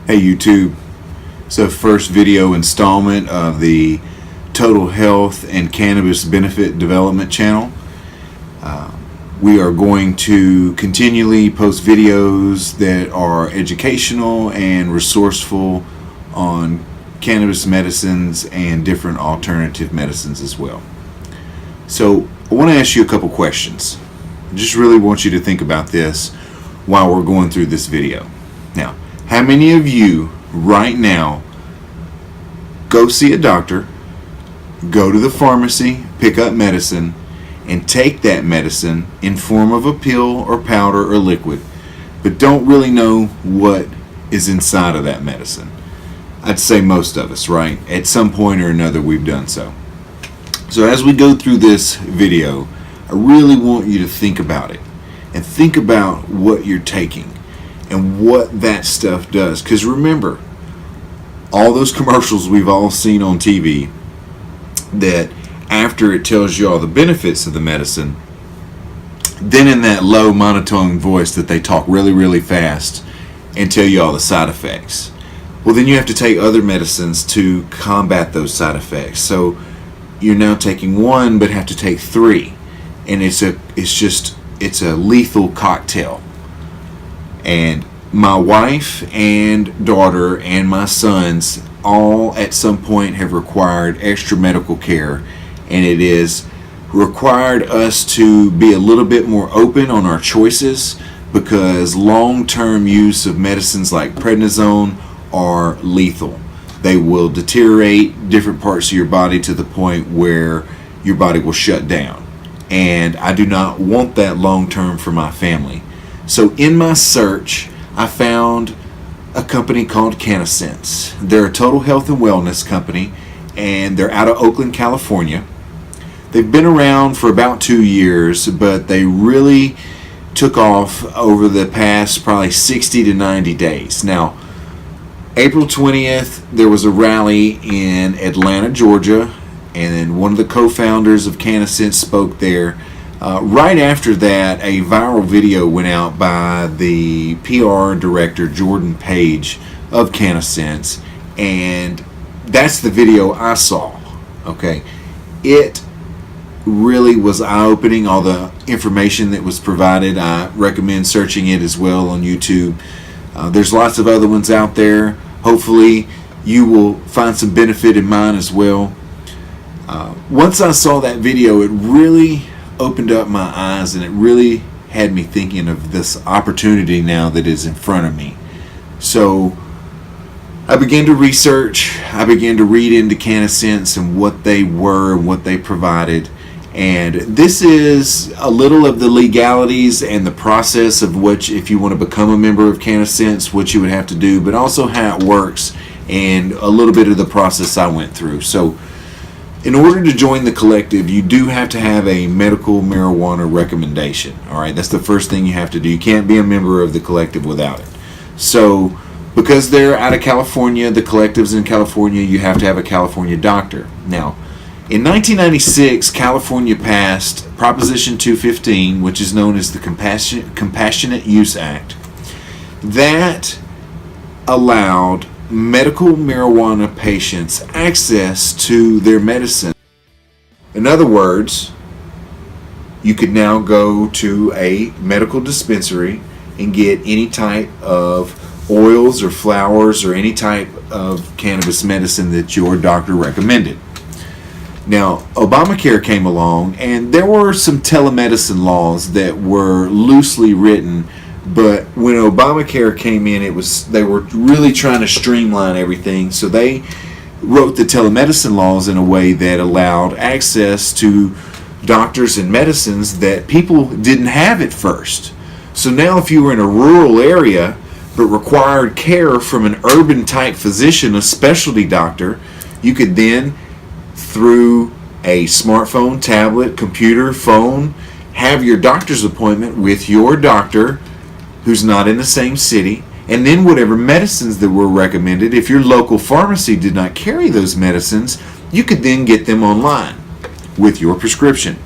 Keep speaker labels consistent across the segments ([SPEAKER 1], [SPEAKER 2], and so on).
[SPEAKER 1] Hey YouTube, so first video installment of the Total Health and Cannabis Benefit Development channel. We are going to continually post videos that are educational and resourceful on cannabis medicines and different alternative medicines as well. So I want to ask you a couple questions. I just really want you to think about this while we're going through this video. Now, how many of you right now go see a doctor, go to the pharmacy, pick up medicine, and take that medicine in form of a pill or powder or liquid, but don't really know what is inside of that medicine? I'd say most of us, right? At some point or another we've done so. So as we go through this video, I really want you to think about it and think about what you're taking and what that stuff does. Because remember, all those commercials we've all seen on TV, that after it tells you all the benefits of the medicine, then in that low monotone voice that they talk really, really fast and tell you all the side effects. Well, then you have to take other medicines to combat those side effects. So you're now taking one but have to take three. And it's a lethal cocktail. And my wife and daughter and my sons all at some point have required extra medical care, and it is required us to be a little bit more open on our choices, because long-term use of medicines like prednisone are lethal. They will deteriorate different parts of your body to the point where your body will shut down, and I do not want that long-term for my family. So in my search, I found a company called Cannabis. They're a total health and wellness company, and they're out of Oakland, California. They've been around for about 2 years, but they really took off over the past probably 60 to 90 days. Now, April 20th, there was a rally in Atlanta, Georgia, and then one of the co-founders of Cannabis spoke there. Right after that, a viral video went out by the PR director, Jordan Page, of Cannabis, and that's the video I saw. Okay, it really was eye-opening, all the information that was provided. I recommend searching it as well on YouTube. There's lots of other ones out there. Hopefully you will find some benefit in mine as well. Once I saw that video, it really opened up my eyes, and it really had me thinking of this opportunity now that is in front of me. So I began to research, I began to read into Cannabis and what they were and what they provided. And this is a little of the legalities and the process of which, if you want to become a member of Cannabis, what you would have to do, but also how it works and a little bit of the process I went through. So in order to join the collective, you do have to have a medical marijuana recommendation. All right, that's the first thing you have to do. You can't be a member of the collective without it. So because they're out of California, the collective's in California, you have to have a California doctor. Now, in 1996, California passed Proposition 215, which is known as the Compassionate Use Act. That allowed medical marijuana patients access to their medicine. In other words, you could now go to a medical dispensary and get any type of oils or flowers or any type of cannabis medicine that your doctor recommended. Now, Obamacare came along, and there were some telemedicine laws that were loosely written, but when Obamacare came in, they were really trying to streamline everything. So they wrote the telemedicine laws in a way that allowed access to doctors and medicines that people didn't have at first. So now if you were in a rural area but required care from an urban type physician, a specialty doctor, you could then, through a smartphone, tablet, computer, phone, have your doctor's appointment with your doctor who's not in the same city, and then whatever medicines that were recommended, if your local pharmacy did not carry those medicines, you could then get them online with your prescription.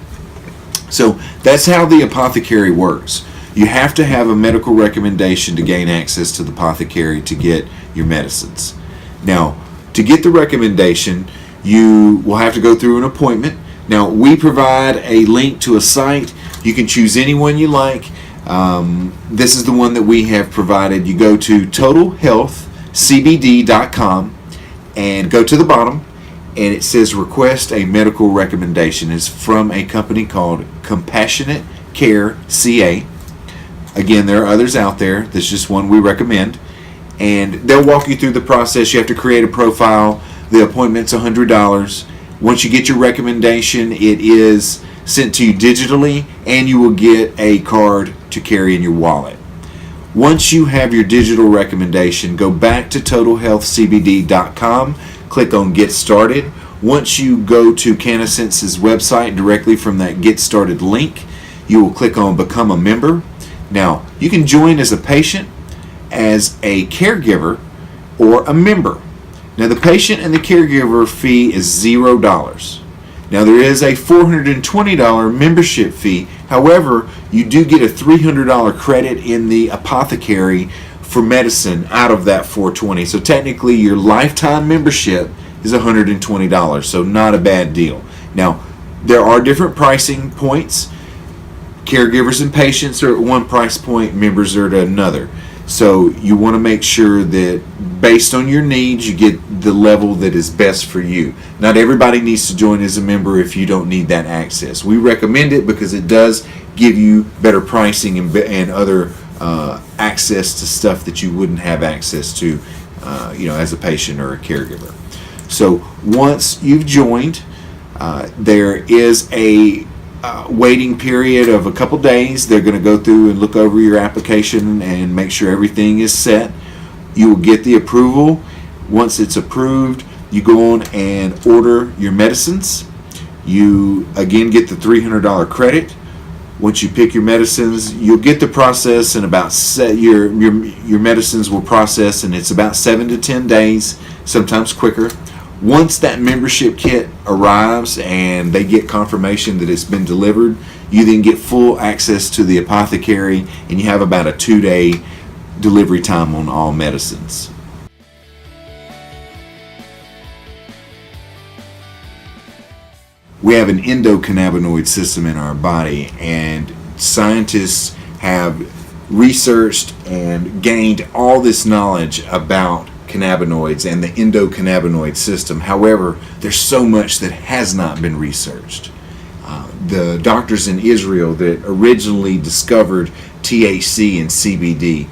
[SPEAKER 1] So that's how the apothecary works. You have to have a medical recommendation to gain access to the apothecary to get your medicines. Now, to get the recommendation, you will have to go through an appointment. Now, we provide a link to a site. You can choose any one you like. This is the one that we have provided. You go to totalhealthcbd.com and go to the bottom, and it says request a medical recommendation. It's from a company called Compassionate Care CA. Again, there are others out there. This is just one we recommend. And they'll walk you through the process. You have to create a profile. The appointment's $100. Once you get your recommendation, it is sent to you digitally, and you will get a card to carry in your wallet. Once you have your digital recommendation, go back to totalhealthcbd.com, click on Get Started. Once you go to Cannasense's website directly from that Get Started link, you will click on Become a Member. Now, you can join as a patient, as a caregiver, or a member. Now, the patient and the caregiver fee is $0. Now, there is a $420 membership fee. However, you do get a $300 credit in the apothecary for medicine out of that $420. So technically, your lifetime membership is $120. So not a bad deal. Now, there are different pricing points. Caregivers and patients are at one price point, members are at another. So you want to make sure that based on your needs, you get the level that is best for you. Not everybody needs to join as a member if you don't need that access. We recommend it because it does give you better pricing and other access to stuff that you wouldn't have access to as a patient or a caregiver. So once you've joined, there is a waiting period of a couple days. They're going to go through and look over your application and make sure everything is set. You will get the approval. Once it's approved, you go on and order your medicines. You again get the $300 credit. Once you pick your medicines, you'll get the process in about your medicines will process, and it's about 7 to 10 days, sometimes quicker. Once that membership kit arrives and they get confirmation that it's been delivered, you then get full access to the apothecary, and you have about a 2-day delivery time on all medicines. We have an endocannabinoid system in our body, and scientists have researched and gained all this knowledge about cannabinoids and the endocannabinoid system. However, there's so much that has not been researched. The doctors in Israel that originally discovered THC and CBD,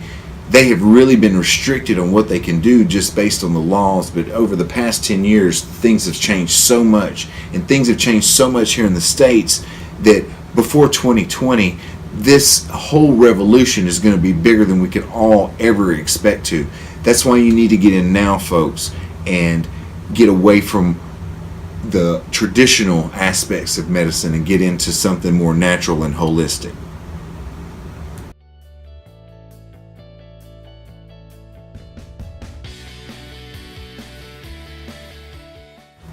[SPEAKER 1] they have really been restricted on what they can do just based on the laws. But over the past 10 years, things have changed so much, and things have changed so much here in the States that before 2020, this whole revolution is going to be bigger than we could all ever expect to. That's why you need to get in now, folks, and get away from the traditional aspects of medicine and get into something more natural and holistic.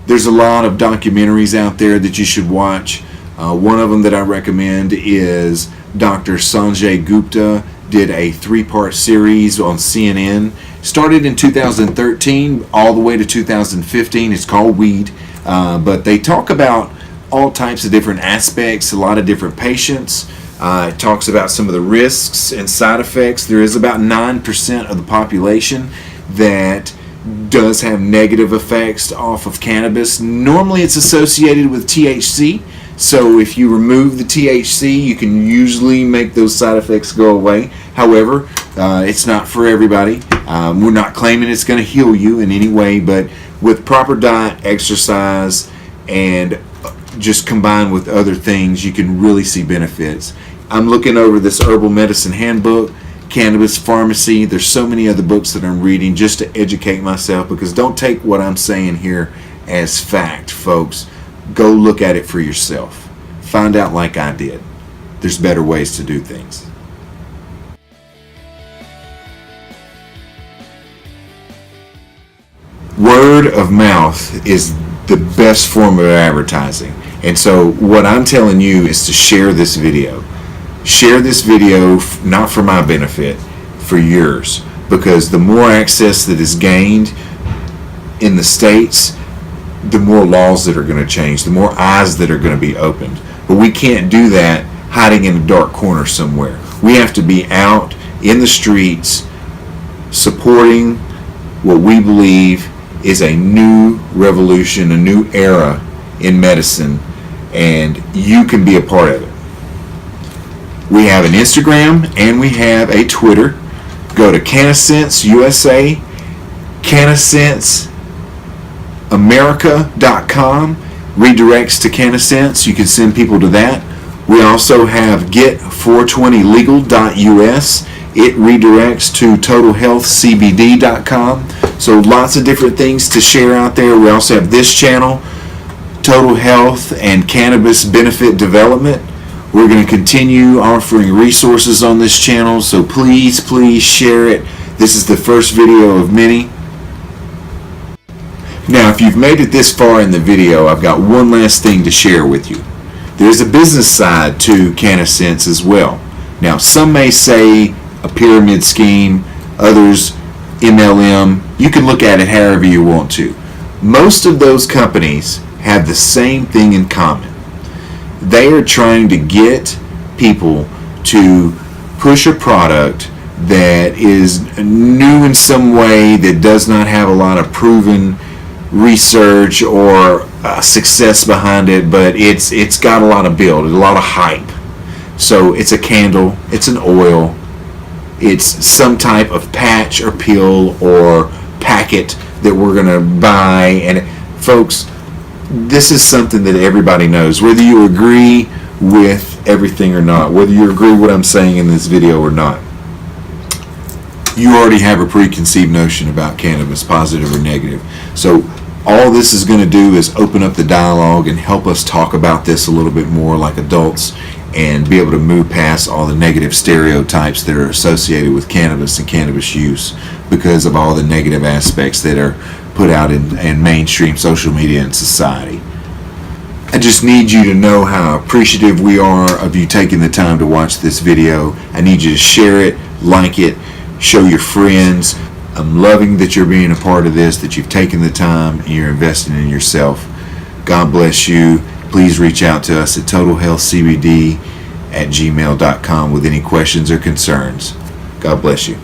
[SPEAKER 1] There's a lot of documentaries out there that you should watch. One of them that I recommend is Dr. Sanjay Gupta did a 3-part series on CNN. Started in 2013 all the way to 2015. It's called Weed. But they talk about all types of different aspects, a lot of different patients. It talks about some of the risks and side effects. There is about 9% of the population that does have negative effects off of cannabis. Normally it's associated with THC. So if you remove the THC, you can usually make those side effects go away. However, it's not for everybody. We're not claiming it's going to heal you in any way, but with proper diet, exercise, and just combined with other things, you can really see benefits. I'm looking over this herbal medicine handbook, Cannabis Pharmacy. There's so many other books that I'm reading just to educate myself, because don't take what I'm saying here as fact, folks. Go look at it for yourself. Find out like I did. There's better ways to do things. Word of mouth is the best form of advertising. And so what I'm telling you is to share this video. Share this video, not for my benefit, for yours. because the more access that is gained in the states, the more laws that are going to change, the more eyes that are going to be opened. But we can't do that hiding in a dark corner somewhere. We have to be out in the streets supporting what we believe is a new revolution, a new era in medicine, and you can be a part of it. We have an Instagram and we have a Twitter. Go to CannaSense USA, CannASenseAmerica.com, redirects to CannASense. You can send people to that. We also have Get420Legal.us. It redirects to TotalHealthCBD.com. So lots of different things to share out there. We also have this channel, Total Health and Cannabis Benefit Development. We're going to continue offering resources on this channel, so please share it. This is the first video of many. Now, if you've made it this far in the video, I've got one last thing to share with you. There's a business side to CannASense as well. Now, some may say a pyramid scheme, others MLM. You can look at it however you want to. Most of those companies have the same thing in common. They are trying to get people to push a product that is new in some way, that does not have a lot of proven research or success behind it, but it's got a lot of build, a lot of hype. So it's a candle, it's an oil, it's some type of patch or pill or packet that we're going to buy. And folks, this is something that everybody knows, whether you agree with everything or not, whether you agree with what I'm saying in this video or not. You already have a preconceived notion about cannabis, positive or negative. So all this is going to do is open up the dialogue and help us talk about this a little bit more like adults, and be able to move past all the negative stereotypes that are associated with cannabis and cannabis use because of all the negative aspects that are put out in mainstream social media and society. I just need you to know how appreciative we are of you taking the time to watch this video. I need you to share it, like it, show your friends. I'm loving that you're being a part of this, that you've taken the time and you're investing in yourself. God bless you. Please reach out to us at totalhealthcbd@gmail.com with any questions or concerns. God bless you.